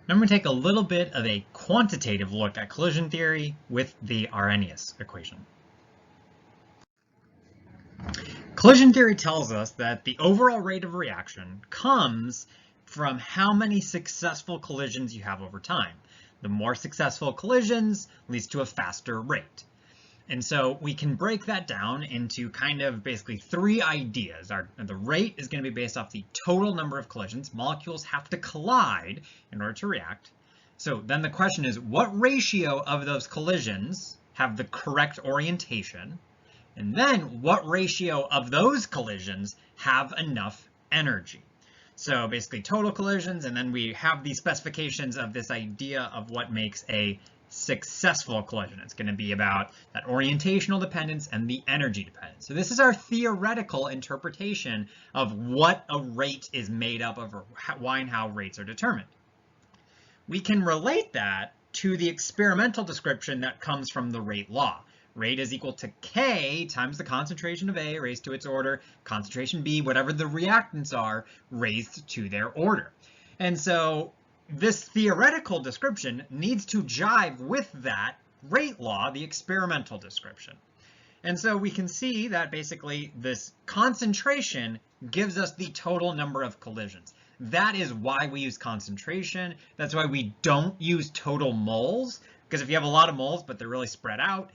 Now I'm going to take a little bit of a quantitative look at collision theory with the Arrhenius equation. Collision theory tells us that the overall rate of reaction comes from how many successful collisions you have over time. The more successful collisions leads to a faster rate. And so we can break that down into kind of basically three ideas. The rate is going to be based off the total number of collisions. Molecules have to collide in order to react. So then the question is, what ratio of those collisions have the correct orientation? And then what ratio of those collisions have enough energy? So basically total collisions, and then we have these specifications of this idea of what makes a successful collision. It's going to be about that orientational dependence and the energy dependence. So this is our theoretical interpretation of what a rate is made up of, or why and how rates are determined. We can relate that to the experimental description that comes from the rate law. Rate is equal to K times the concentration of A raised to its order, concentration B, whatever the reactants are, raised to their order. And so this theoretical description needs to jive with that rate law, the experimental description. And so we can see that basically this concentration gives us the total number of collisions. That is why we use concentration. That's why we don't use total moles, because if you have a lot of moles, but they're really spread out,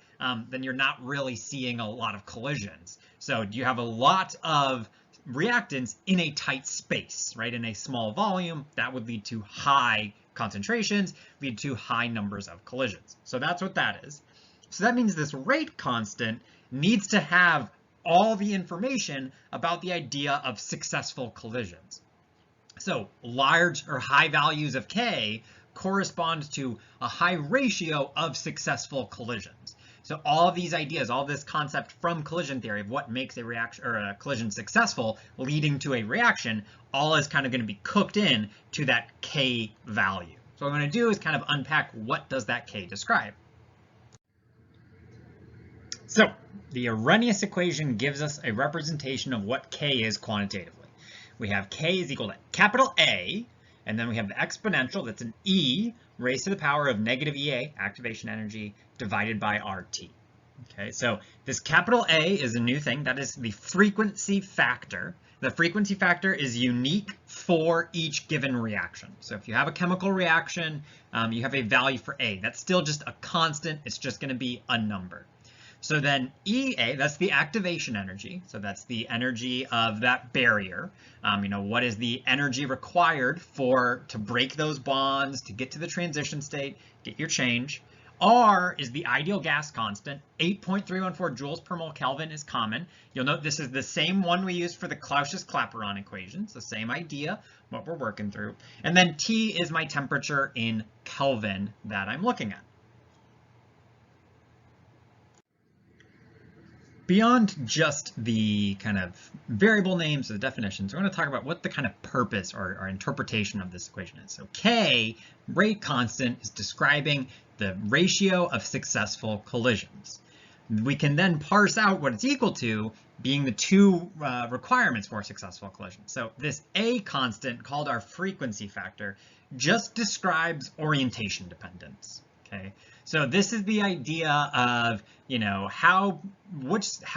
then you're not really seeing a lot of collisions. So you have a lot of reactants in a tight space, right? In a small volume, that would lead to high concentrations, lead to high numbers of collisions. So that's what that is. So that means this rate constant needs to have all the information about the idea of successful collisions. So large or high values of K correspond to a high ratio of successful collisions. So all of these ideas, all this concept from collision theory of what makes a reaction or a collision successful leading to a reaction, all is kind of going to be cooked in to that K value. So what I'm going to do is kind of unpack what does that K describe. So the Arrhenius equation gives us a representation of what K is quantitatively. We have K is equal to capital A, and then we have the exponential, that's an E raised to the power of negative EA, activation energy, divided by RT. Okay, so this capital A is a new thing. That is the frequency factor. The frequency factor is unique for each given reaction. So if you have a chemical reaction, you have a value for A. That's still just a constant. It's just going to be a number. So then EA, that's the activation energy. So that's the energy of that barrier. What is the energy required to break those bonds, to get to the transition state, get your change. R is the ideal gas constant. 8.314 joules per mole Kelvin is common. You'll note this is the same one we used for the Clausius-Clapeyron equation. It's the same idea, what we're working through. And then T is my temperature in Kelvin that I'm looking at. Beyond just the kind of variable names or the definitions, we're going to talk about what the kind of purpose or interpretation of this equation is. So K, rate constant, is describing the ratio of successful collisions. We can then parse out what it's equal to, being the two requirements for successful collisions. So this A constant, called our frequency factor, just describes orientation dependence. Okay, so this is the idea of, how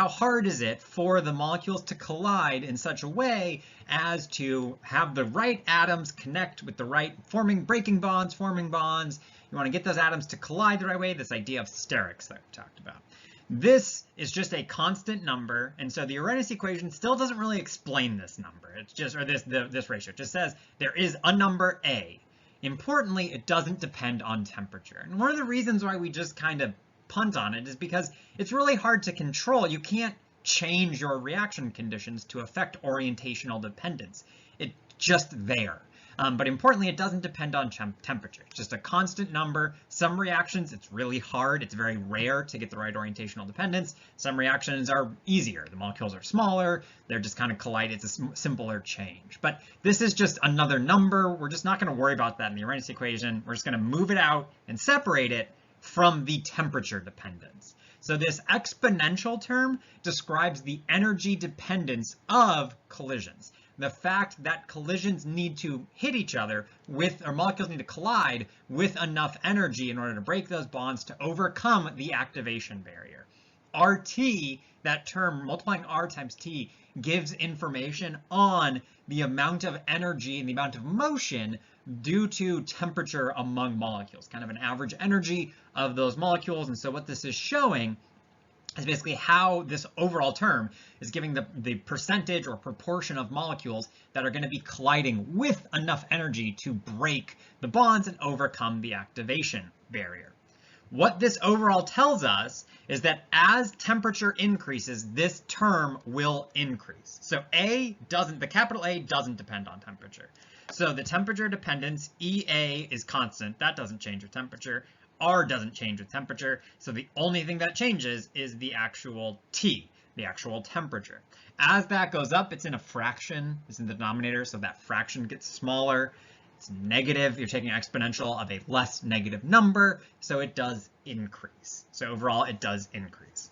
hard is it for the molecules to collide in such a way as to have the right atoms connect with the right forming bonds. You want to get those atoms to collide the right way, this idea of sterics that we talked about. This is just a constant number, and so the Arrhenius equation still doesn't really explain this number. It's just, or this ratio. It just says there is a number A. Importantly, it doesn't depend on temperature. And one of the reasons why we just kind of punt on it is because it's really hard to control. You can't change your reaction conditions to affect orientational dependence. It's just there. But importantly, it doesn't depend on temperature. It's just a constant number. Some reactions, it's really hard. It's very rare to get the right orientational dependence. Some reactions are easier. The molecules are smaller. They're just kind of collide. It's a simpler change. But this is just another number. We're just not going to worry about that in the Arrhenius equation. We're just going to move it out and separate it from the temperature dependence. So this exponential term describes the energy dependence of collisions. the fact that collisions need to hit each other with, or molecules need to collide with enough energy in order to break those bonds to overcome the activation barrier. RT, that term multiplying R times T, gives information on the amount of energy and the amount of motion due to temperature among molecules, kind of an average energy of those molecules. And so what this is showing is basically how this overall term is giving the percentage or proportion of molecules that are going to be colliding with enough energy to break the bonds and overcome the activation barrier. What this overall tells us is that as temperature increases, this term will increase. So the capital A doesn't depend on temperature. So the temperature dependence, EA, is constant. That doesn't change with temperature. R doesn't change with temperature. So the only thing that changes is the actual T, the actual temperature. As that goes up, it's in a fraction, it's in the denominator, so that fraction gets smaller. It's negative, you're taking an exponential of a less negative number, so it does increase. So overall, it does increase.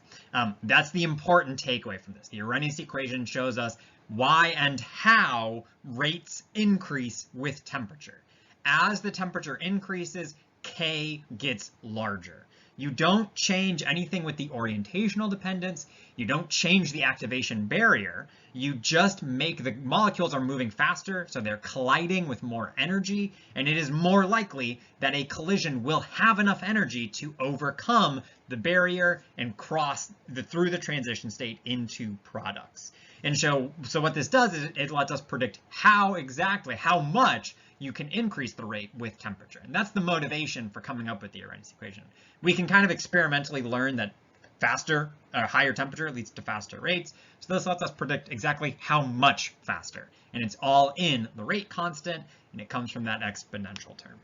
That's the important takeaway from this. The Arrhenius equation shows us why and how rates increase with temperature. As the temperature increases, K gets larger. You don't change anything with the orientational dependence. You don't change the activation barrier. You just make the molecules are moving faster, so they're colliding with more energy, and it is more likely that a collision will have enough energy to overcome the barrier and cross through the transition state into products. And so what this does is it lets us predict how much you can increase the rate with temperature. And that's the motivation for coming up with the Arrhenius equation. We can kind of experimentally learn that faster or higher temperature leads to faster rates. So this lets us predict exactly how much faster. And it's all in the rate constant, and it comes from that exponential term.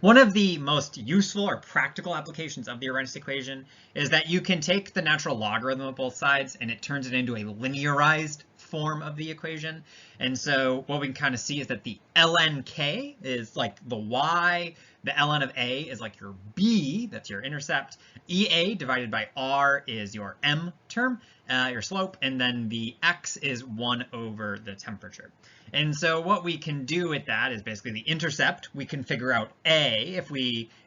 One of the most useful or practical applications of the Arrhenius equation is that you can take the natural logarithm of both sides and it turns it into a linearized form of the equation. And so what we can kind of see is that the ln k is like the y, the ln of a is like your b, that's your intercept, ea divided by r is your m term, your slope, and then the x is 1 over the temperature. And so what we can do with that is basically the intercept, we can figure out a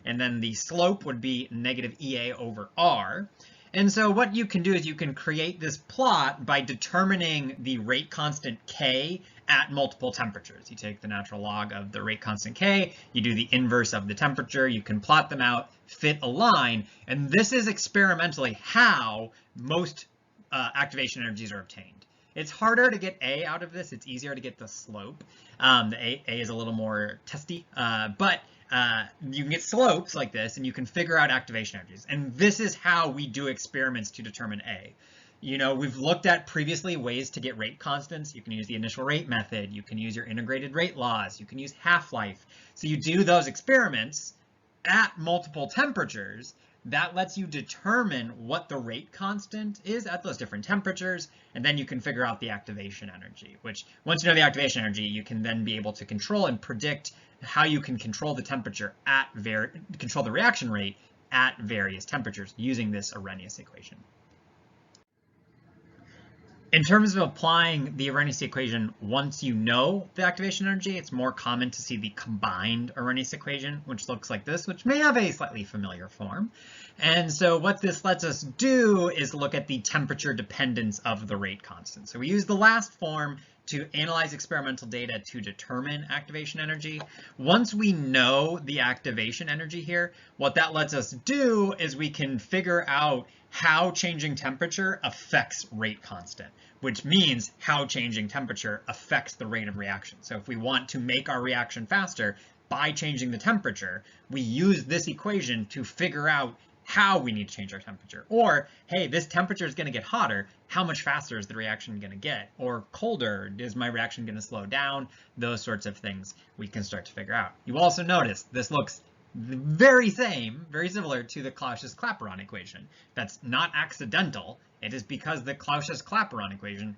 and then the slope would be negative ea over r. And so what you can do is you can create this plot by determining the rate constant k at multiple temperatures. You take the natural log of the rate constant k, you do the inverse of the temperature, you can plot them out, fit a line, and this is experimentally how most activation energies are obtained. It's harder to get A out of this, it's easier to get the slope. The A is a little more testy, but you can get slopes like this and you can figure out activation energies. And this is how we do experiments to determine A. You know, we've looked at previously ways to get rate constants. You can use the initial rate method, you can use your integrated rate laws, you can use half-life. So you do those experiments at multiple temperatures. That lets you determine what the rate constant is at those different temperatures, and then you can figure out the activation energy, which once you know the activation energy, you can then be able to control and predict how you can control the temperature at control the reaction rate at various temperatures using this Arrhenius equation. In terms of applying the Arrhenius equation, once you know the activation energy, it's more common to see the combined Arrhenius equation, which looks like this, which may have a slightly familiar form. And so what this lets us do is look at the temperature dependence of the rate constant. So we use the last form to analyze experimental data to determine activation energy. Once we know the activation energy here, what that lets us do is we can figure out how changing temperature affects rate constant, which means how changing temperature affects the rate of reaction. So if we want to make our reaction faster by changing the temperature, we use this equation to figure out how we need to change our temperature. Or, hey, this temperature is going to get hotter. How much faster is the reaction going to get? Or colder, is my reaction going to slow down? Those sorts of things we can start to figure out. You also notice this looks very similar to the Clausius-Clapeyron equation. That's not accidental. It is because the Clausius-Clapeyron equation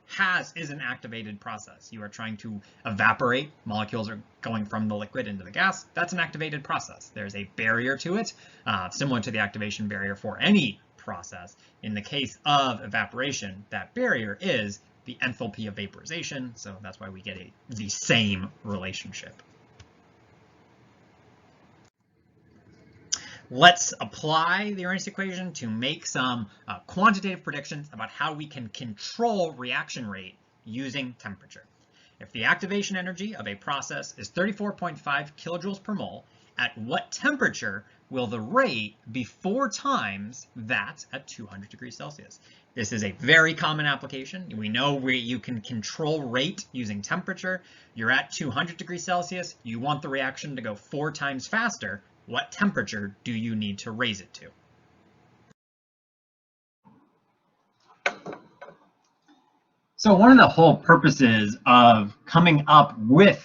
is an activated process. You are trying to evaporate. Molecules are going from the liquid into the gas. That's an activated process. There's a barrier to it, similar to the activation barrier for any process. In the case of evaporation, that barrier is the enthalpy of vaporization, so that's why we get the same relationship. Let's apply the Arrhenius equation to make some quantitative predictions about how we can control reaction rate using temperature. If the activation energy of a process is 34.5 kilojoules per mole, at what temperature will the rate be 4 times that at 200 degrees Celsius? This is a very common application. We know where you can control rate using temperature. You're at 200 degrees Celsius. You want the reaction to go 4 times faster. What temperature do you need to raise it to? So one of the whole purposes of coming up with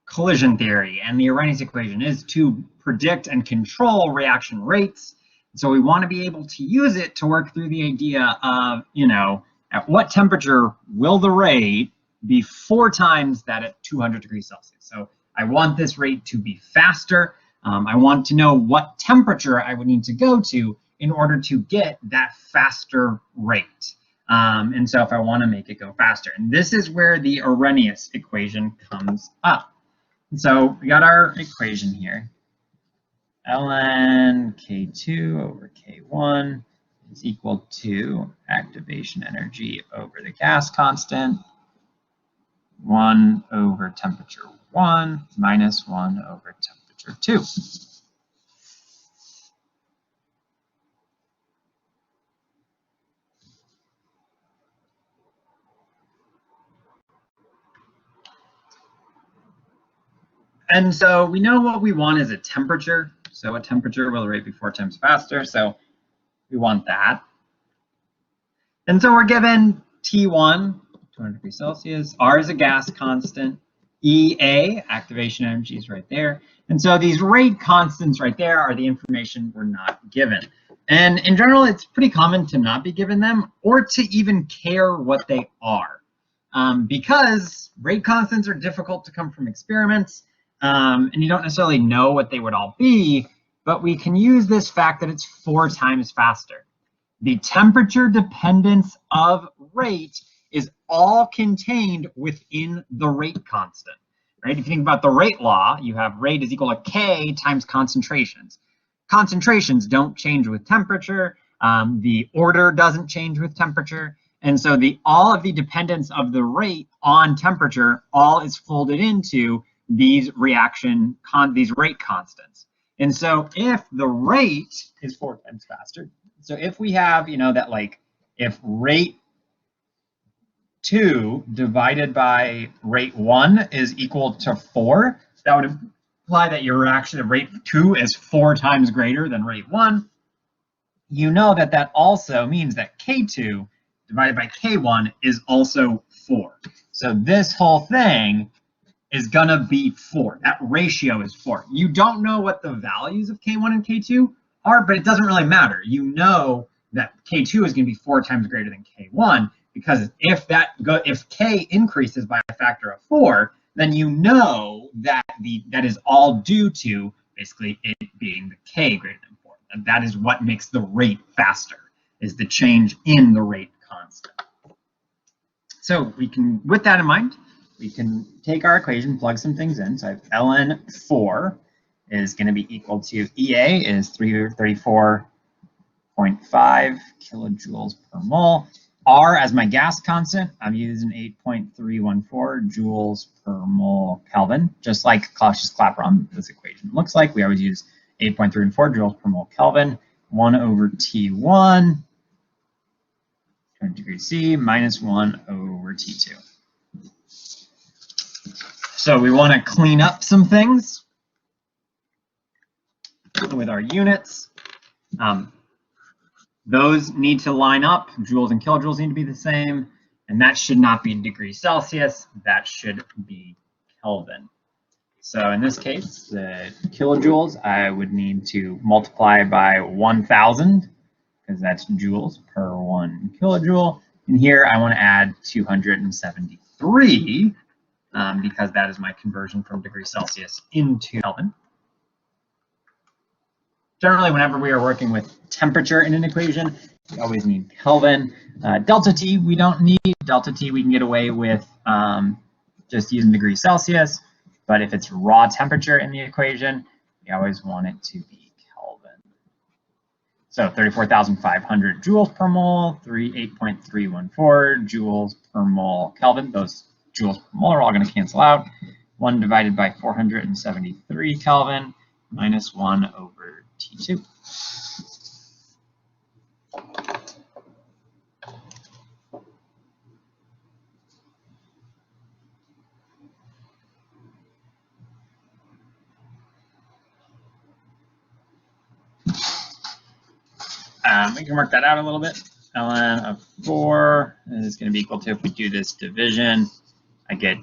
collision theory and the Arrhenius equation is to predict and control reaction rates. So we want to be able to use it to work through the idea of, at what temperature will the rate be 4 times that at 200 degrees Celsius. So I want this rate to be faster. I want to know what temperature I would need to go to in order to get that faster rate. And so if I want to make it go faster, and this is where the Arrhenius equation comes up. And so we got our equation here. ln K2 over K1 is equal to activation energy over the gas constant, 1 over temperature 1 minus 1 over temperature 2. And so we know what we want is a temperature. So a temperature will the rate be 4 times faster. So we want that. And so we're given T1, 200 degrees Celsius. R is a gas constant. EA, activation energy, is right there. And so these rate constants right there are the information we're not given. And in general, it's pretty common to not be given them or to even care what they are. Because rate constants are difficult to come from experiments. And you don't necessarily know what they would all be, but we can use this fact that it's 4 times faster. The temperature dependence of rate is all contained within the rate constant, right? If you think about the rate law, you have rate is equal to K times concentrations. Concentrations don't change with temperature. The order doesn't change with temperature. And so all of the dependence of the rate on temperature all is folded into these rate constants. And so if the rate is 4 times faster, so if we have, that if rate 2 divided by rate 1 is equal to 4, that would imply that your reaction at rate 2 is 4 times greater than rate 1. You know that also means that K2 divided by K1 is also 4. So this whole thing is gonna be 4. That ratio is 4. You don't know what the values of K1 and K2 are, but it doesn't really matter. You know that K2 is gonna be 4 times greater than K1, because if K increases by a factor of 4, then you know that that is all due to basically it being the K greater than 4. And that is what makes the rate faster, is the change in the rate constant. So we can, with that in mind, we can take our equation, plug some things in. So I have ln 4 is going to be equal to EA is 34.5 kilojoules per mole. R as my gas constant, I'm using 8.314 joules per mole Kelvin, just like Clausius Clapeyron this equation looks like. We always use 8.314 joules per mole Kelvin, 1 over T1, 200 degrees C, minus 1 over T2. So we want to clean up some things with our units. Those need to line up. Joules and kilojoules need to be the same. And that should not be degrees Celsius. That should be Kelvin. So in this case, the kilojoules, I would need to multiply by 1,000, because that's joules per 1 kilojoule. And here I want to add 273. Because that is my conversion from degrees Celsius into Kelvin. Generally, whenever we are working with temperature in an equation, we always need Kelvin. Delta T, we don't need. delta T, we can get away with just using degrees Celsius. But if it's raw temperature in the equation, we always want it to be Kelvin. So 34,500 joules per mole, 8.314 joules per mole Kelvin. Those joules per mole are all going to cancel out. 1 divided by 473 Kelvin minus 1 over T2. We can work that out a little bit. ln of 4 is going to be equal to, if we do this division, I get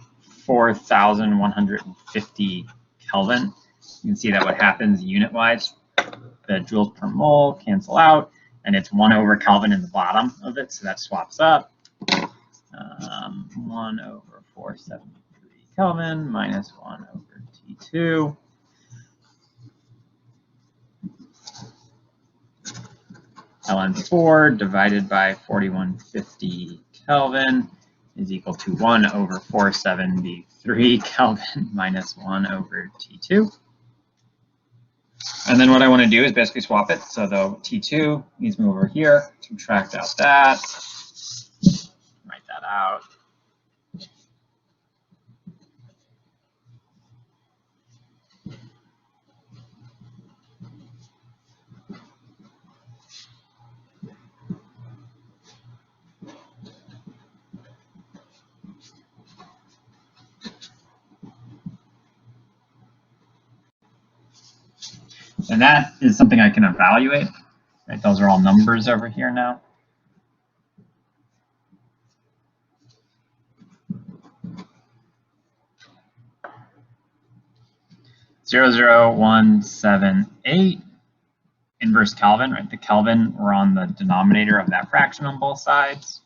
4,150 Kelvin. You can see that what happens unit-wise, the joules per mole cancel out, and it's 1 over Kelvin in the bottom of it, so that swaps up. 1 over 473 Kelvin minus 1 over T2. ln 4 divided by 4150 Kelvin is equal to 1 over 473 Kelvin minus 1 over T2. And then what I want to do is basically swap it. So the T2 needs to move over here, subtract out that, write that out. And that is something I can evaluate. Right? Those are all numbers over here now. Zero, 0.0178 inverse Kelvin, right? The Kelvin were on the denominator of that fraction on both sides.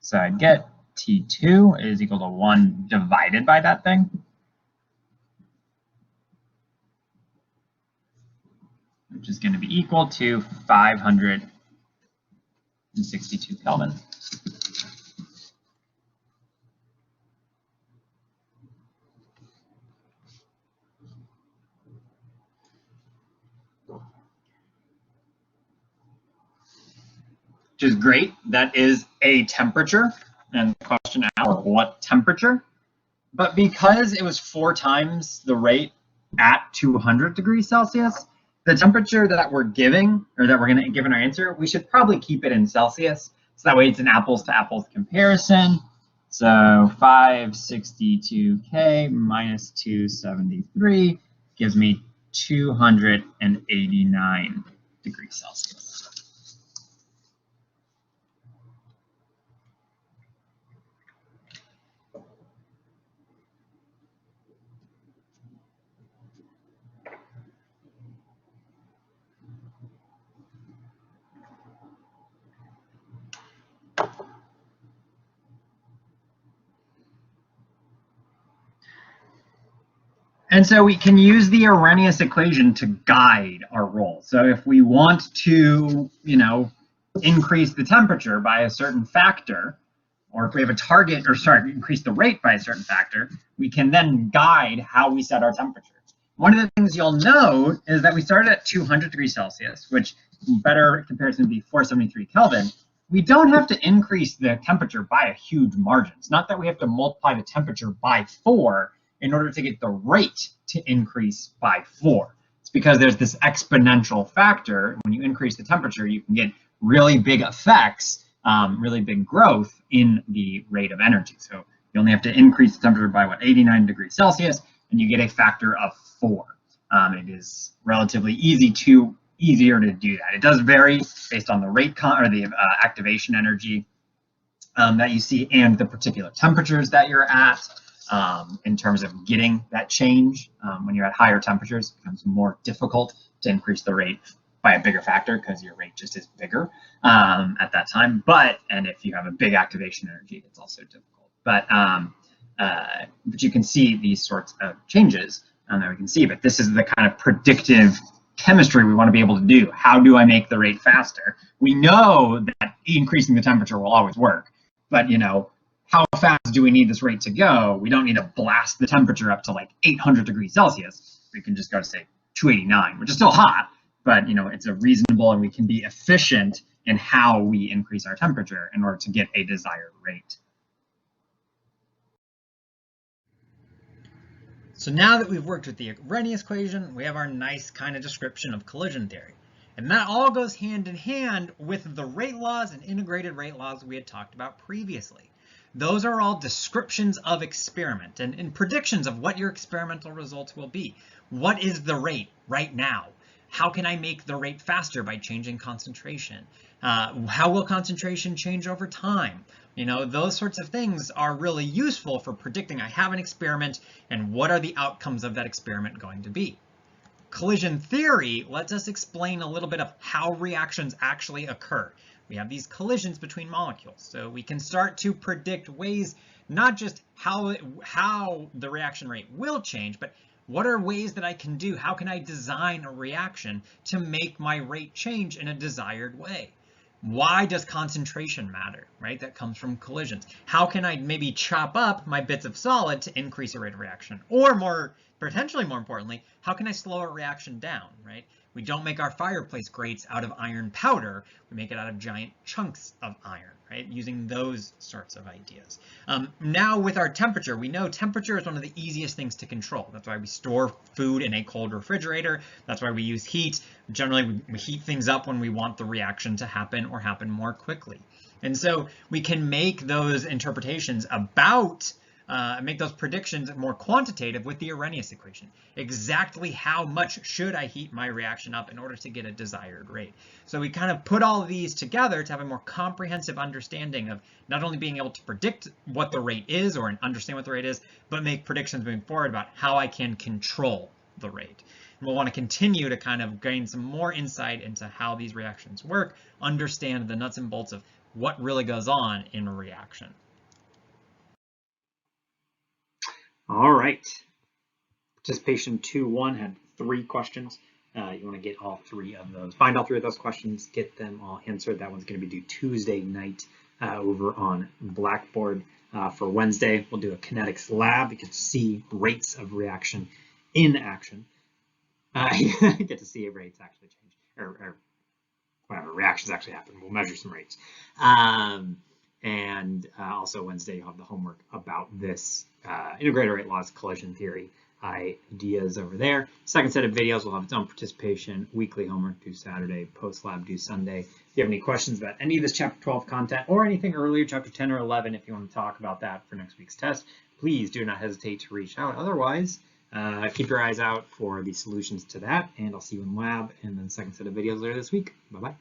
So I'd get T2 is equal to 1 divided by that thing. Which is going to be equal to 562 Kelvin. Which is great. That is a temperature. And the question now, what temperature? But because it was 4 times the rate at 200 degrees Celsius, the temperature that we're giving, or that we're going to give in our answer, we should probably keep it in Celsius. So that way it's an apples to apples comparison. So 562K minus 273 gives me 289 degrees Celsius. And so we can use the Arrhenius equation to guide our roll. So if we want to, increase the temperature by a certain factor, or if we have a target, or sorry, increase the rate by a certain factor, we can then guide how we set our temperature. One of the things you'll note is that we started at 200 degrees Celsius, which better comparison would be 473 Kelvin. We don't have to increase the temperature by a huge margin. It's not that we have to multiply the temperature by 4 in order to get the rate to increase by 4. It's because there's this exponential factor. When you increase the temperature, you can get really big effects, really big growth in the rate of energy. So you only have to increase the temperature by 89 degrees Celsius, and you get a factor of 4. It is relatively easier to do that. It does vary based on the rate or the activation energy that you see and the particular temperatures that you're at. In terms of getting that change, when you're at higher temperatures, it becomes more difficult to increase the rate by a bigger factor because your rate just is bigger at that time. And if you have a big activation energy, it's also difficult. But you can see these sorts of changes that we can see. But this is the kind of predictive chemistry we want to be able to do. How do I make the rate faster? We know that increasing the temperature will always work, but how fast do we need this rate to go? We don't need to blast the temperature up to like 800 degrees Celsius. We can just go to say 289, which is still hot, but it's a reasonable, and we can be efficient in how we increase our temperature in order to get a desired rate. So now that we've worked with the Arrhenius equation, we have our nice kind of description of collision theory. And that all goes hand in hand with the rate laws and integrated rate laws we had talked about previously. Those are all descriptions of experiment and predictions of what your experimental results will be. What is the rate right now? How can I make the rate faster by changing concentration? How will concentration change over time? Those sorts of things are really useful for predicting I have an experiment and what are the outcomes of that experiment going to be. Collision theory lets us explain a little bit of how reactions actually occur. We have these collisions between molecules, so we can start to predict ways, not just how the reaction rate will change, but what are ways that I can do? How can I design a reaction to make my rate change in a desired way? Why does concentration matter, right? That comes from collisions. How can I maybe chop up my bits of solid to increase a rate of reaction? Or potentially more importantly, how can I slow a reaction down, right? We don't make our fireplace grates out of iron powder. We make it out of giant chunks of iron, right? Using those sorts of ideas. Now with our temperature, we know temperature is one of the easiest things to control. That's why we store food in a cold refrigerator. That's why we use heat. Generally, we heat things up when we want the reaction to happen or happen more quickly. And so we can make those interpretations about make those predictions more quantitative with the Arrhenius equation. Exactly how much should I heat my reaction up in order to get a desired rate? So we kind of put all of these together to have a more comprehensive understanding of not only being able to predict what the rate is or understand what the rate is, but make predictions moving forward about how I can control the rate. And we'll want to continue to kind of gain some more insight into how these reactions work, understand the nuts and bolts of what really goes on in a reaction. All right. Participation 2-1 had 3 questions. You want to get all 3 of those. Find all 3 of those questions, get them all answered. That one's going to be due Tuesday night over on Blackboard. For Wednesday, we'll do a kinetics lab. You get to see rates of reaction in action. You get to see if rates actually change, or whatever, reactions actually happen. We'll measure some rates. And also Wednesday, you'll have the homework about this integrated rate laws, collision theory ideas over there. Second set of videos will have its own participation, weekly homework due Saturday, post-lab due Sunday. If you have any questions about any of this chapter 12 content or anything earlier, chapter 10 or 11, if you want to talk about that for next week's test, please do not hesitate to reach out. Otherwise, keep your eyes out for the solutions to that, and I'll see you in lab and then second set of videos later this week. Bye-bye.